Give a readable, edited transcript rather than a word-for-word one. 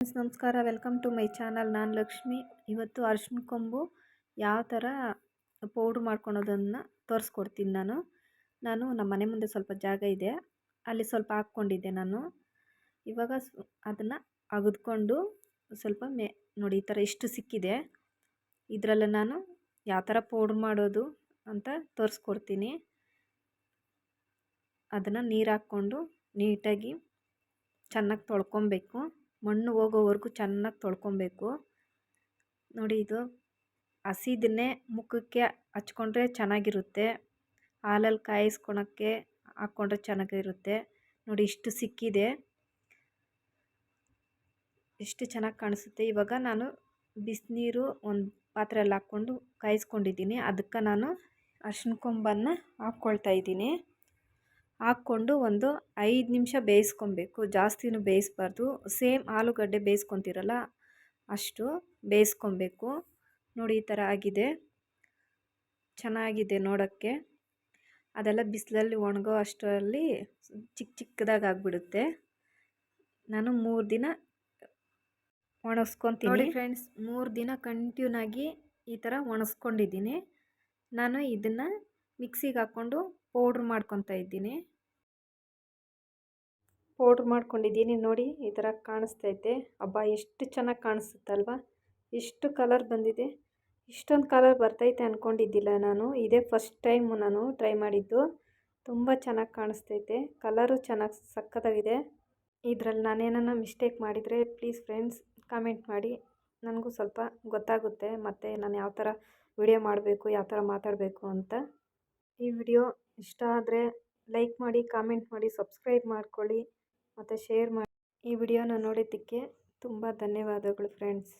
Friends ನಮಸ್ಕಾರ, welcome to my channel. ನಾನು ಲಕ್ಷ್ಮಿ. ಇವತ್ತು ಅರಿಶಿನ ಕೊಂಬು ಯಾವ ಥರ ಪೌಡ್ರ್ ಮಾಡ್ಕೊಳೋದನ್ನು ತೋರಿಸ್ಕೊಡ್ತೀನಿ. ನಾನು ನಮ್ಮ ಮನೆ ಮುಂದೆ ಸ್ವಲ್ಪ ಜಾಗ ಇದೆ, ಅಲ್ಲಿ ಸ್ವಲ್ಪ ಹಾಕ್ಕೊಂಡಿದ್ದೆ. ನಾನು ಇವಾಗ ಅದನ್ನು ಅಗೆದುಕೊಂಡು ಸ್ವಲ್ಪ ನೋಡಿ ಈ ಥರ ಇಷ್ಟು ಸಿಕ್ಕಿದೆ. ಇದರಲ್ಲಿ ನಾನು ಯಾವ ಥರ ಪೌಡ್ರ್ ಮಾಡೋದು ಅಂತ ತೋರಿಸ್ಕೊಡ್ತೀನಿ. ಅದನ್ನು ನೀರು ಹಾಕ್ಕೊಂಡು ನೀಟಾಗಿ ಚೆನ್ನಾಗಿ ತೊಳ್ಕೊಬೇಕು. ಮಣ್ಣು ಹೋಗೋವರೆಗೂ ಚೆನ್ನಾಗಿ ತೊಳ್ಕೊಬೇಕು. ನೋಡಿ, ಇದು ಹಸಿದನ್ನೇ ಮುಖಕ್ಕೆ ಹಚ್ಕೊಂಡ್ರೆ ಚೆನ್ನಾಗಿರುತ್ತೆ. ಹಾಲಲ್ಲಿ ಕಾಯಿಸ್ಕೊಳಕ್ಕೆ ಹಾಕ್ಕೊಂಡ್ರೆ ಚೆನ್ನಾಗಿರುತ್ತೆ. ನೋಡಿ, ಇಷ್ಟು ಸಿಕ್ಕಿದೆ, ಇಷ್ಟು ಚೆನ್ನಾಗಿ ಕಾಣಿಸುತ್ತೆ. ಇವಾಗ ನಾನು ಬಿಸಿನೀರು ಒಂದು ಪಾತ್ರೆಯಲ್ಲಿ ಹಾಕ್ಕೊಂಡು ಕಾಯಿಸ್ಕೊಂಡಿದ್ದೀನಿ. ಅದಕ್ಕೆ ನಾನು ಅರಿಶಿನ ಕೊಂಬನ್ನು ಹಾಕ್ಕೊಳ್ತಾ ಇದ್ದೀನಿ. ಹಾಕ್ಕೊಂಡು ಒಂದು 5 ನಿಮಿಷ ಬೇಯಿಸ್ಕೊಬೇಕು. ಜಾಸ್ತಿನೂ ಬೇಯಿಸ್ಬಾರ್ದು. ಸೇಮ್ ಆಲೂಗಡ್ಡೆ ಬೇಯಿಸ್ಕೊತೀರಲ್ಲ ಅಷ್ಟು ಬೇಯಿಸ್ಕೊಬೇಕು. ನೋಡಿ, ಈ ಥರ ಆಗಿದೆ, ಚೆನ್ನಾಗಿದೆ ನೋಡೋಕ್ಕೆ. ಅದೆಲ್ಲ ಬಿಸಿಲಲ್ಲಿ ಒಣಗೋ ಅಷ್ಟರಲ್ಲಿ ಚಿಕ್ಕದಾಗಿ ಆಗಿಬಿಡುತ್ತೆ. ನಾನು 3 ದಿನ ಒಣಗಿಸ್ಕೊತೀನಿ. ನೋಡಿ ಫ್ರೆಂಡ್ಸ್, 3 ದಿನ ಕಂಟಿನ್ಯೂನಾಗಿ ಈ ಥರ ಒಣಗಿಸ್ಕೊಂಡಿದ್ದೀನಿ. ನಾನು ಇದನ್ನು ಮಿಕ್ಸಿಗೆ ಹಾಕ್ಕೊಂಡು ಪೌಡ್ರ್ ಮಾಡ್ಕೊತಾ ಇದ್ದೀನಿ. ಪೌಡ್ರ್ ಮಾಡ್ಕೊಂಡಿದ್ದೀನಿ. ನೋಡಿ, ಈ ಥರ ಕಾಣಿಸ್ತೈತೆ. ಅಬ್ಬಾ, ಎಷ್ಟು ಚೆನ್ನಾಗಿ ಕಾಣಿಸುತ್ತಲ್ವ, ಎಷ್ಟು ಕಲರ್ ಬಂದಿದೆ. ಇಷ್ಟೊಂದು ಕಲರ್ ಬರ್ತೈತೆ ಅಂದ್ಕೊಂಡಿದ್ದಿಲ್ಲ ನಾನು. ಇದೇ ಫಸ್ಟ್ ಟೈಮ್ ನಾನು ಟ್ರೈ ಮಾಡಿದ್ದು. ತುಂಬ ಚೆನ್ನಾಗಿ ಕಾಣಿಸ್ತೈತೆ, ಕಲರು ಚೆನ್ನಾಗಿ ಸಕ್ಕತ್ತಾಗಿದೆ. ಇದರಲ್ಲಿ ನಾನೇನನ್ನ ಮಿಸ್ಟೇಕ್ ಮಾಡಿದರೆ ಪ್ಲೀಸ್ ಫ್ರೆಂಡ್ಸ್ ಕಾಮೆಂಟ್ ಮಾಡಿ, ನನಗೂ ಸ್ವಲ್ಪ ಗೊತ್ತಾಗುತ್ತೆ ಮತ್ತು ನಾನು ಯಾವ ಥರ ವಿಡಿಯೋ ಮಾಡಬೇಕು, ಯಾವ ಥರ ಮಾತಾಡಬೇಕು ಅಂತ. ಈ ವಿಡಿಯೋ ಇಷ್ಟ ಆದರೆ ಲೈಕ್ ಮಾಡಿ, ಕಾಮೆಂಟ್ ಮಾಡಿ, ಸಬ್ಸ್ಕ್ರೈಬ್ ಮಾಡ್ಕೊಳ್ಳಿ ಮತ್ತು ಶೇರ್ ಮಾಡಿ. ಈ ವಿಡಿಯೋನ ನೋಡಿದ್ದಕ್ಕೆ ತುಂಬ ಧನ್ಯವಾದಗಳು ಫ್ರೆಂಡ್ಸ್.